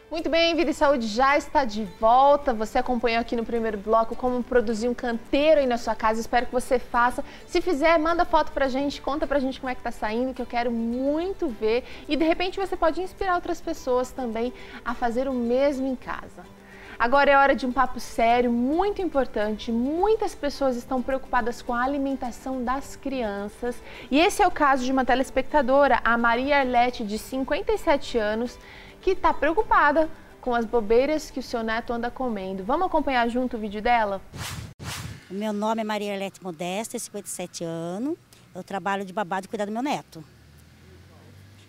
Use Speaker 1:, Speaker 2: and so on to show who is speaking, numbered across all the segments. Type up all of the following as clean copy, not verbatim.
Speaker 1: Muito bem, Vida e Saúde já está de volta. Você acompanhou aqui no primeiro bloco como produzir um canteiro aí na sua casa. Espero que você faça. Se fizer, manda foto pra gente, conta pra gente como é que tá saindo, que eu quero muito ver. E de repente você pode inspirar outras pessoas também a fazer o mesmo em casa. Agora é hora de um papo sério, muito importante. Muitas pessoas estão preocupadas com a alimentação das crianças. E esse é o caso de uma telespectadora, a Maria Arlete, de 57 anos, que está preocupada com as bobeiras que o seu neto anda comendo. Vamos acompanhar junto o vídeo dela?
Speaker 2: Meu nome é Maria Arlete Modesta, 57 anos. Eu trabalho de babá de cuidar do meu neto.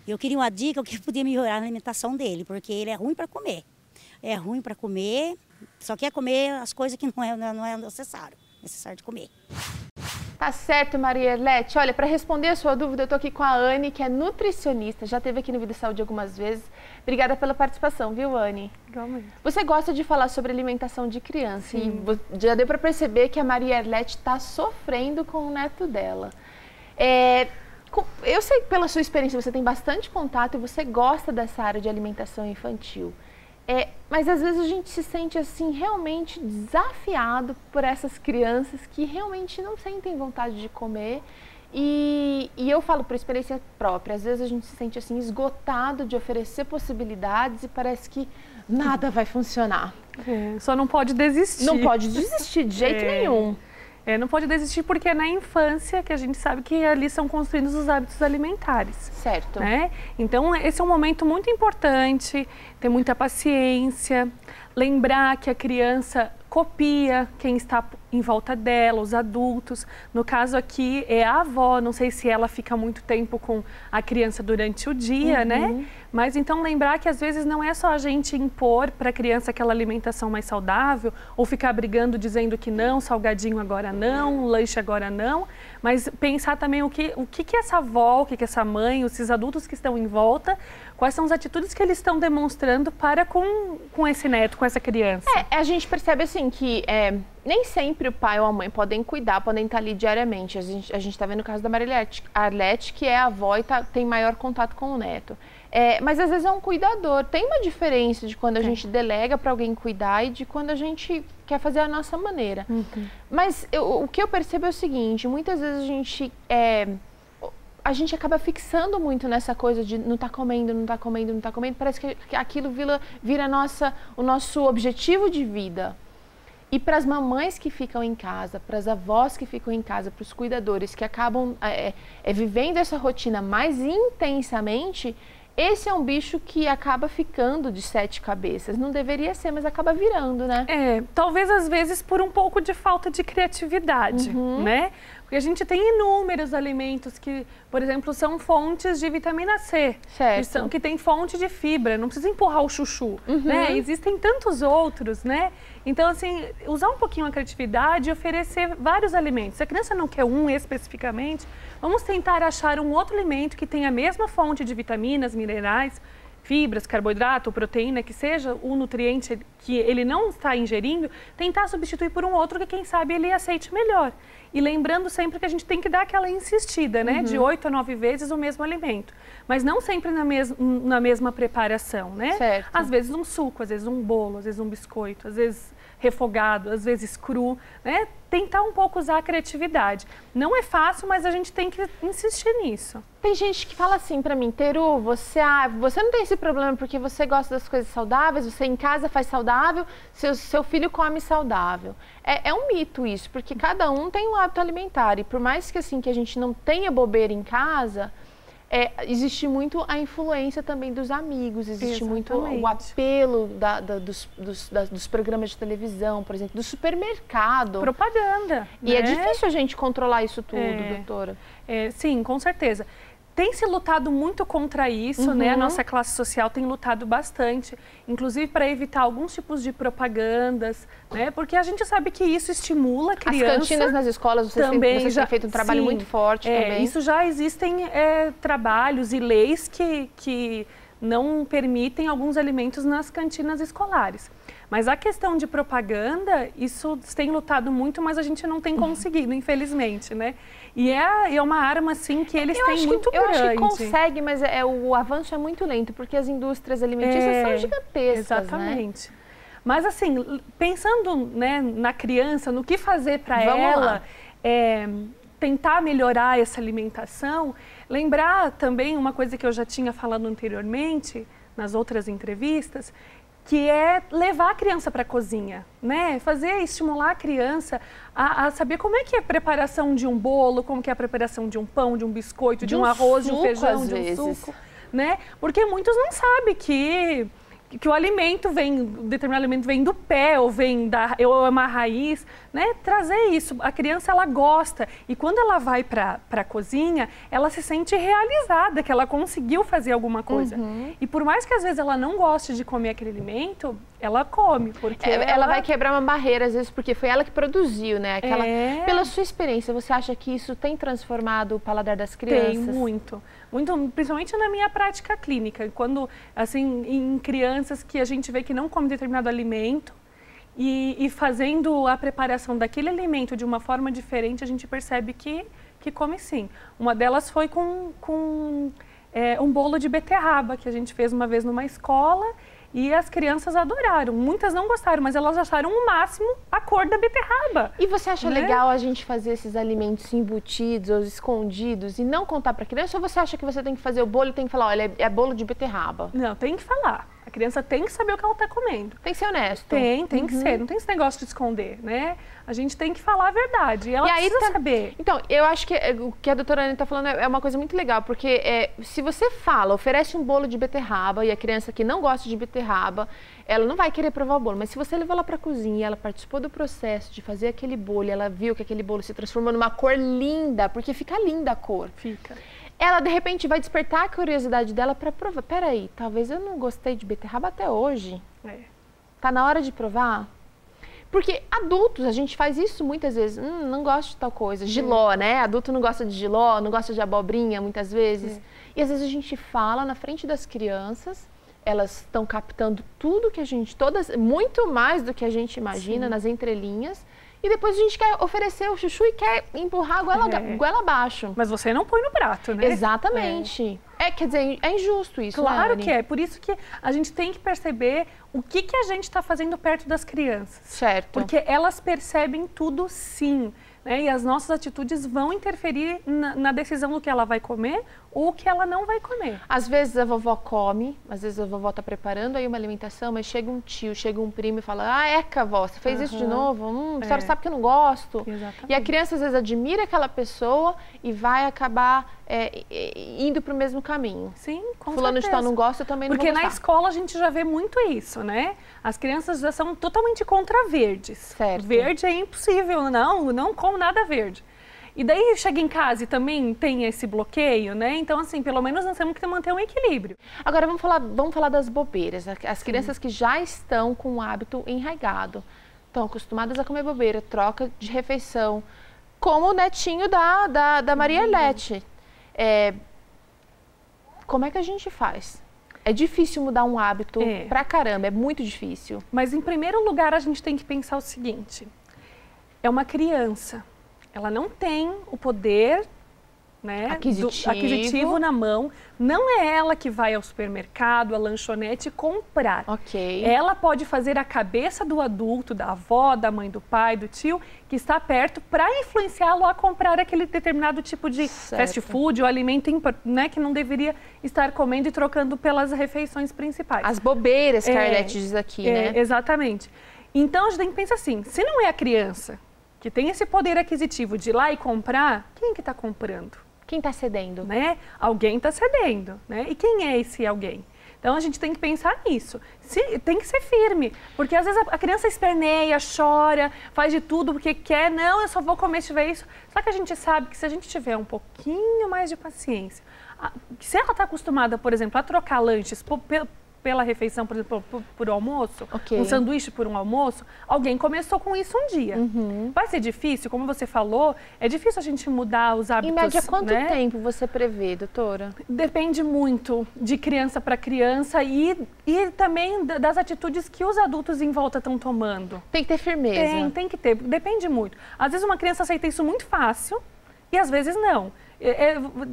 Speaker 2: E eu queria uma dica, o que podia melhorar a alimentação dele, porque ele é ruim para comer. É ruim para comer, só quer comer as coisas que não é necessário de comer.
Speaker 1: Tá certo, Maria Arlete. Olha, para responder a sua dúvida, eu tô aqui com a Anne, que é nutricionista, já esteve aqui no Vida e Saúde algumas vezes. Obrigada pela participação, viu, Anne?
Speaker 3: Igualmente.
Speaker 1: Você gosta de falar sobre alimentação de criança. Sim. E já deu para perceber que a Maria Arlete está sofrendo com o neto dela. Eu sei que pela sua experiência você tem bastante contato e você gosta dessa área de alimentação infantil. Mas às vezes a gente se sente assim realmente desafiado por essas crianças que realmente não sentem vontade de comer. E eu falo por experiência própria, às vezes a gente se sente assim esgotado de oferecer possibilidades e parece que nada vai funcionar.
Speaker 3: Só não pode desistir.
Speaker 1: Não pode desistir de jeito nenhum.
Speaker 3: Não pode desistir porque é na infância que a gente sabe que ali são construídos os hábitos alimentares.
Speaker 1: Certo.
Speaker 3: Né? Então, esse é um momento muito importante, ter muita paciência, lembrar que a criança copia quem está em volta dela, os adultos. No caso aqui é a avó, não sei se ela fica muito tempo com a criança durante o dia, né? Mas então lembrar que às vezes não é só a gente impor para a criança aquela alimentação mais saudável ou ficar brigando dizendo que não, salgadinho agora não, lanche agora não, mas pensar também o que essa avó, o que essa mãe, esses adultos que estão em volta, quais são as atitudes que eles estão demonstrando para com esse neto, com essa criança.
Speaker 1: A gente percebe assim que nem sempre o pai ou a mãe podem cuidar, podem estar ali diariamente. A gente está vendo o caso da Maria Arlete, que é a avó e tem maior contato com o neto. Mas às vezes é um cuidador. Tem uma diferença de quando a gente delega para alguém cuidar e de quando a gente quer fazer a nossa maneira. Mas o que eu percebo é o seguinte, muitas vezes a gente acaba fixando muito nessa coisa de não tá comendo, não tá comendo, não tá comendo. Parece que aquilo vira o nosso objetivo de vida. E para as mamães que ficam em casa, para as avós que ficam em casa, para os cuidadores que acabam vivendo essa rotina mais intensamente, esse é um bicho que acaba ficando de 7 cabeças. Não deveria ser, mas acaba virando, né?
Speaker 3: Talvez às vezes por um pouco de falta de criatividade, né? Porque a gente tem inúmeros alimentos que, por exemplo, são fontes de vitamina C, que tem fonte de fibra, não precisa empurrar o chuchu, né? Existem tantos outros, né? Então, assim, usar um pouquinho a criatividade e oferecer vários alimentos. Se a criança não quer um especificamente, vamos tentar achar um outro alimento que tenha a mesma fonte de vitaminas, minerais, fibras, carboidrato, proteína, que seja o nutriente que ele não está ingerindo, tentar substituir por um outro que, quem sabe, ele aceite melhor. E lembrando sempre que a gente tem que dar aquela insistida, né? De 8 a 9 vezes o mesmo alimento. Mas não sempre na mesma preparação, né?
Speaker 1: Certo.
Speaker 3: Às vezes um suco, às vezes um bolo, às vezes um biscoito, às vezes refogado, às vezes cru, né? Tentar um pouco usar a criatividade. Não é fácil, mas a gente tem que insistir nisso.
Speaker 1: Tem gente que fala assim pra mim, Teru, você não tem esse problema porque você gosta das coisas saudáveis, você em casa faz saudável, seu filho come saudável. É um mito isso, porque cada um tem um hábito alimentar e por mais que assim que a gente não tenha bobeira em casa, existe muito a influência também dos amigos, existe muito o apelo dos programas de televisão, por exemplo, do supermercado.
Speaker 3: Propaganda.
Speaker 1: E é difícil a gente controlar isso tudo, doutora.
Speaker 3: Sim, com certeza. Tem se lutado muito contra isso, né? A nossa classe social tem lutado bastante, inclusive para evitar alguns tipos de propagandas, né? Porque a gente sabe que isso estimula a criança.
Speaker 1: As cantinas nas escolas, vocês têm feito um trabalho muito forte também.
Speaker 3: Isso já existem trabalhos e leis que não permitem alguns alimentos nas cantinas escolares. Mas a questão de propaganda, isso tem lutado muito, mas a gente não tem conseguido, infelizmente, né? E é uma arma, assim, que eles têm muito grande.
Speaker 1: Eu acho que consegue, mas o avanço é muito lento, porque as indústrias alimentícias são gigantescas,
Speaker 3: exatamente. Né? Mas, assim, pensando, né, na criança, no que fazer para ela, tentar melhorar essa alimentação, lembrar também uma coisa que eu já tinha falado anteriormente, nas outras entrevistas, que é levar a criança para a cozinha, né? Estimular a criança a saber como é que é a preparação de um bolo, como que é a preparação de um pão, de um biscoito, de um arroz, de um feijão, de um suco, né? Porque muitos não sabem que o alimento determinado alimento vem do pé ou ou é uma raiz, né? Trazer isso, a criança ela gosta e quando ela vai para a cozinha, ela se sente realizada, que ela conseguiu fazer alguma coisa. E por mais que às vezes ela não goste de comer aquele alimento, ela come, porque
Speaker 1: ela vai quebrar uma barreira às vezes, porque foi ela que produziu, né? Pela sua experiência, você acha que isso tem transformado o paladar das crianças?
Speaker 3: Tem, muito, principalmente na minha prática clínica, quando, assim, em crianças que a gente vê que não come determinado alimento e fazendo a preparação daquele alimento de uma forma diferente, a gente percebe que come sim. Uma delas foi com um bolo de beterraba, que a gente fez uma vez numa escola, e as crianças adoraram. Muitas não gostaram, mas elas acharam o máximo a cor da beterraba.
Speaker 1: E você acha legal a gente fazer esses alimentos embutidos ou escondidos e não contar para a criança? Ou você acha que você tem que fazer o bolo e tem que falar, olha, é bolo de beterraba?
Speaker 3: Não, tem que falar. A criança tem que saber o que ela está comendo.
Speaker 1: Tem que ser honesto.
Speaker 3: Tem que ser. Não tem esse negócio de esconder, né? A gente tem que falar a verdade. E ela precisa saber.
Speaker 1: Então, eu acho que o que a doutora Ana está falando é uma coisa muito legal, porque se você oferece um bolo de beterraba e a criança que não gosta de beterraba, ela não vai querer provar o bolo. Mas se você levou ela para a cozinha e ela participou do processo de fazer aquele bolo e ela viu que aquele bolo se transformou numa cor linda, porque fica linda a cor.
Speaker 3: Fica.
Speaker 1: Ela, de repente, vai despertar a curiosidade dela para provar. Peraí, talvez eu não gostei de beterraba até hoje. Tá na hora de provar? Porque adultos, a gente faz isso muitas vezes. Não gosto de tal coisa. Jiló, né? Adulto não gosta de jiló, não gosta de abobrinha, muitas vezes. E às vezes a gente fala na frente das crianças, elas estão captando tudo que muito mais do que a gente imagina nas entrelinhas. E depois a gente quer oferecer o chuchu e quer empurrar a goela abaixo.
Speaker 3: Mas você não põe no prato, né?
Speaker 1: Exatamente. Quer dizer, é injusto isso,
Speaker 3: claro,
Speaker 1: né,
Speaker 3: que é. Por isso que a gente tem que perceber o que a gente está fazendo perto das crianças.
Speaker 1: Certo.
Speaker 3: Porque elas percebem tudo sim. Né? E as nossas atitudes vão interferir na decisão do que ela vai comer ou o que ela não vai comer.
Speaker 1: Às vezes a vovó come, às vezes a vovó está preparando aí uma alimentação, mas chega um tio, chega um primo e fala, Eca, vó, você fez isso de novo? A senhora sabe que eu não gosto.
Speaker 3: Exatamente.
Speaker 1: E a criança às vezes admira aquela pessoa e vai acabar indo para o mesmo caminho.
Speaker 3: Sim, com
Speaker 1: Fulano
Speaker 3: certeza.
Speaker 1: de tal não gosta, eu também não vou
Speaker 3: Porque
Speaker 1: gostar.
Speaker 3: na escola a gente já vê muito isso, né? As crianças já são totalmente contra verdes.
Speaker 1: Certo.
Speaker 3: Verde é impossível, não como nada verde. E daí chega em casa e também tem esse bloqueio, né? Então, assim, pelo menos nós temos que manter um equilíbrio.
Speaker 1: Agora, vamos falar das bobeiras. As crianças que já estão com o hábito enraizado, estão acostumadas a comer bobeira, troca de refeição, como o netinho da Maria Arlete. Como é que a gente faz? É difícil mudar um hábito pra caramba, é muito difícil.
Speaker 3: Mas, em primeiro lugar, a gente tem que pensar o seguinte. É uma criança. Ela não tem o poder, né, aquisitivo na mão. Não é ela que vai ao supermercado, à lanchonete comprar.
Speaker 1: Ok.
Speaker 3: Ela pode fazer a cabeça do adulto, da avó, da mãe, do pai, do tio, que está perto, para influenciá-lo a comprar aquele determinado tipo de fast food ou alimento, né, que não deveria estar comendo e trocando pelas refeições principais.
Speaker 1: As bobeiras que a Arlete diz aqui, né?
Speaker 3: Exatamente. Então, a gente tem que pensar assim, se não é a criança que tem esse poder aquisitivo de ir lá e comprar, quem que está comprando?
Speaker 1: Quem está cedendo?
Speaker 3: Né? Alguém está cedendo, né? E quem é esse alguém? Então, a gente tem que pensar nisso. Tem que ser firme, porque às vezes a criança esperneia, chora, faz de tudo porque quer. Não, eu só vou comer se tiver isso. Só que a gente sabe que se a gente tiver um pouquinho mais de paciência, se ela está acostumada, por exemplo, a trocar lanches pela refeição, por exemplo, por almoço, um sanduíche por um almoço, alguém começou com isso um dia. Vai ser difícil, como você falou, é difícil a gente mudar os hábitos.
Speaker 1: Em média, quanto tempo você prevê, doutora?
Speaker 3: Depende muito de criança para criança e também das atitudes que os adultos em volta estão tomando.
Speaker 1: Tem que ter firmeza.
Speaker 3: Tem que ter, depende muito. Às vezes uma criança aceita isso muito fácil e às vezes não.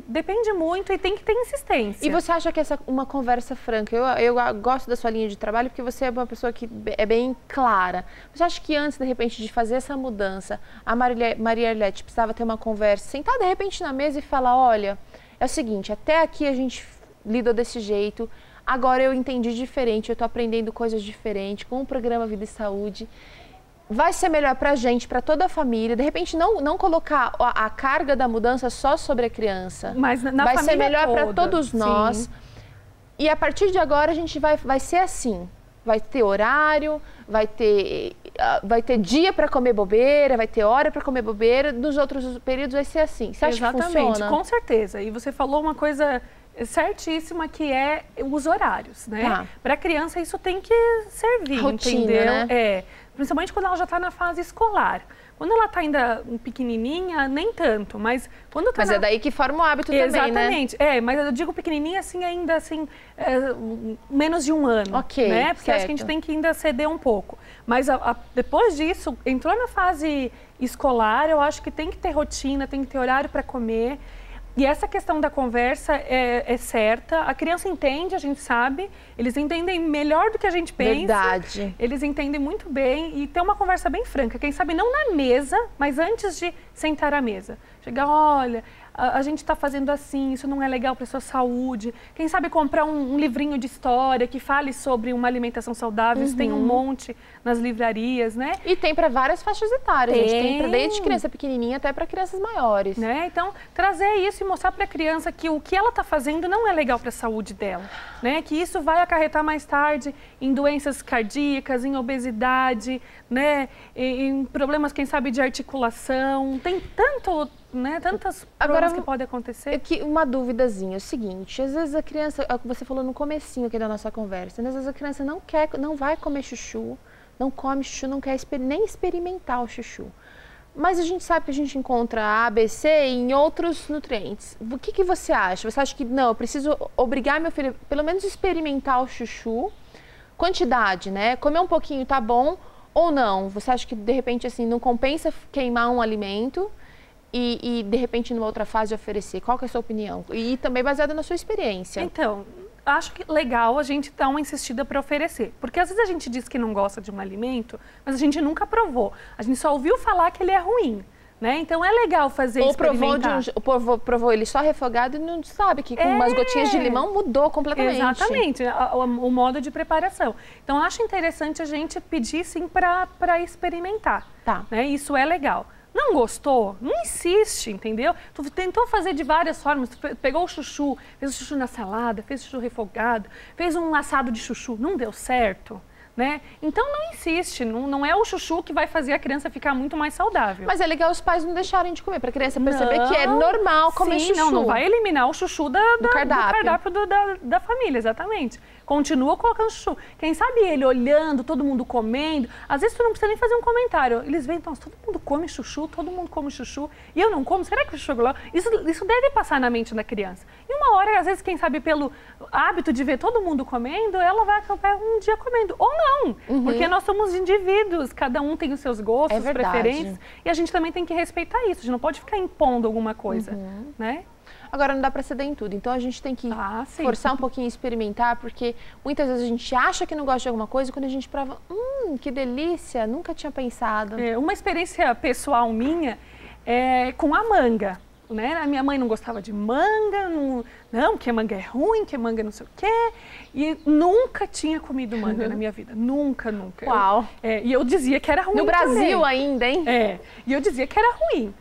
Speaker 3: Depende muito e tem que ter insistência.
Speaker 1: E você acha que uma conversa franca, eu gosto da sua linha de trabalho porque você é uma pessoa que é bem clara. Você acha que antes, de repente, de fazer essa mudança, a Maria Arlete precisava ter uma conversa, sentar de repente na mesa e falar, olha, é o seguinte, até aqui a gente lidou desse jeito, agora eu entendi diferente, eu estou aprendendo coisas diferentes com o programa Vida e Saúde. Vai ser melhor para a gente, para toda a família. De repente, não colocar a carga da mudança só sobre a criança.
Speaker 3: Mas
Speaker 1: vai ser melhor para todos nós. Sim. E a partir de agora, a gente vai ser assim. Vai ter horário, vai ter dia para comer bobeira, vai ter hora para comer bobeira. Nos outros períodos vai ser assim. Você acha que funciona?
Speaker 3: Com certeza. E você falou uma coisa certíssima, que é os horários, né? Tá. Para a criança, isso tem que servir,
Speaker 1: rotina,
Speaker 3: entendeu?
Speaker 1: Né?
Speaker 3: Principalmente quando ela já está na fase escolar. Quando ela está ainda pequenininha, nem tanto, mas quando tá
Speaker 1: é daí que forma o hábito também, né?
Speaker 3: Exatamente. Mas eu digo pequenininha assim, ainda assim, menos de um ano, né? Porque acho que a gente tem que ainda ceder um pouco. Mas depois disso, entrou na fase escolar, eu acho que tem que ter rotina, tem que ter horário para comer. E essa questão da conversa é certa. A criança entende, a gente sabe. Eles entendem melhor do que a gente pensa.
Speaker 1: Verdade.
Speaker 3: Eles entendem muito bem e tem uma conversa bem franca. Quem sabe não na mesa, mas antes de sentar à mesa. Chegar, olha, a gente está fazendo assim, isso não é legal para a sua saúde. Quem sabe comprar um livrinho de história que fale sobre uma alimentação saudável. Isso tem um monte nas livrarias, né?
Speaker 1: E tem para várias faixas etárias. Gente. Tem para desde criança pequenininha até para crianças maiores.
Speaker 3: Né? Então, trazer isso e mostrar para a criança que o que ela está fazendo não é legal para a saúde dela. Né? Que isso vai acarretar mais tarde em doenças cardíacas, em obesidade, né? Em problemas, quem sabe, de articulação. Tem tantas problemas que podem acontecer.
Speaker 1: Uma duvidazinha, é o seguinte, às vezes a criança, você falou no comecinho aqui da nossa conversa, né? Às vezes a criança não vai comer chuchu, não come chuchu, não quer nem experimentar o chuchu. Mas a gente sabe que a gente encontra A, B, C em outros nutrientes. O que você acha? Você acha que, não, eu preciso obrigar meu filho, pelo menos experimentar o chuchu, quantidade, né? Comer um pouquinho tá bom ou não? Você acha que, de repente, assim, não compensa queimar um alimento e de repente, numa outra fase, oferecer? Qual que é a sua opinião? E também baseada na sua experiência.
Speaker 3: Então, acho que legal a gente dar uma insistida para oferecer. Porque às vezes a gente diz que não gosta de um alimento, mas a gente nunca provou. A gente só ouviu falar que ele é ruim. Né? Então é legal fazer
Speaker 1: provou ele só refogado e não sabe que com umas gotinhas de limão mudou completamente.
Speaker 3: Exatamente, o modo de preparação. Então acho interessante a gente pedir sim para experimentar.
Speaker 1: Tá.
Speaker 3: Né? Isso é legal. Não gostou? Não insiste, entendeu? Tu tentou fazer de várias formas, pegou o chuchu, fez o chuchu na salada, fez o chuchu refogado, fez um assado de chuchu, não deu certo. Né? Então não insiste, não é o chuchu que vai fazer a criança ficar muito mais saudável.
Speaker 1: Mas é legal os pais não deixarem de comer, para a criança perceber que é normal comer chuchu.
Speaker 3: Não vai eliminar o chuchu do cardápio da família, exatamente. Continua colocando chuchu. Quem sabe ele olhando, todo mundo comendo, às vezes tu não precisa nem fazer um comentário. Eles veem, então, todo mundo come chuchu, e eu não como, será que o chuchu é legal? Isso deve passar na mente da criança. E uma hora, às vezes, quem sabe pelo hábito de ver todo mundo comendo, ela vai acabar um dia comendo. Ou não, porque nós somos indivíduos, cada um tem os seus gostos, preferências, e a gente também tem que respeitar isso, a gente não pode ficar impondo alguma coisa, né?
Speaker 1: Agora, não dá para ceder em tudo, então a gente tem que forçar um pouquinho e experimentar, porque muitas vezes a gente acha que não gosta de alguma coisa e quando a gente prova, que delícia, nunca tinha pensado.
Speaker 3: Uma experiência pessoal minha é com a manga. Né? A minha mãe não gostava de manga, que manga é ruim, que manga não sei o quê. E nunca tinha comido manga na minha vida. Nunca.
Speaker 1: Uau!
Speaker 3: E eu dizia que era ruim.
Speaker 1: No Brasil ainda, hein?
Speaker 3: E eu dizia que era ruim.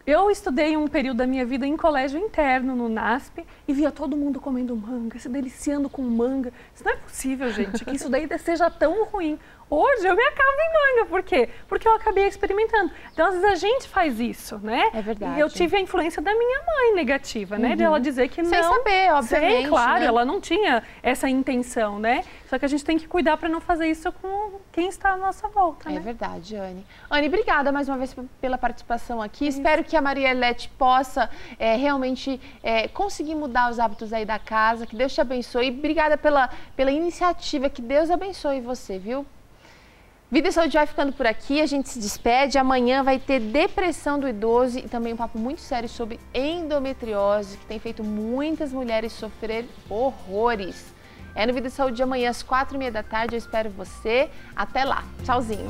Speaker 3: Eu estudei um período da minha vida em colégio interno, no NASP, e via todo mundo comendo manga, se deliciando com manga. Isso não é possível, gente, que isso daí seja tão ruim. Hoje eu me acabo em manga. Por quê? Porque eu acabei experimentando. Então, às vezes a gente faz isso, né?
Speaker 1: É verdade.
Speaker 3: E eu tive a influência da minha mãe negativa, né? De ela dizer que não...
Speaker 1: Sem saber, obviamente.
Speaker 3: Sem, claro,
Speaker 1: né?
Speaker 3: ela não tinha essa intenção, né? Só que a gente tem que cuidar para não fazer isso com quem está à nossa volta, né?
Speaker 1: É verdade, Anne. Anne, obrigada mais uma vez pela participação aqui. Espero que a Marielete possa realmente conseguir mudar os hábitos aí da casa. Que Deus te abençoe. Obrigada pela iniciativa. Que Deus abençoe você, viu? Vida e Saúde vai ficando por aqui, a gente se despede. Amanhã vai ter depressão do idoso e também um papo muito sério sobre endometriose, que tem feito muitas mulheres sofrer horrores. É no Vida e Saúde de amanhã às 4h30 da tarde, eu espero você. Até lá, tchauzinho.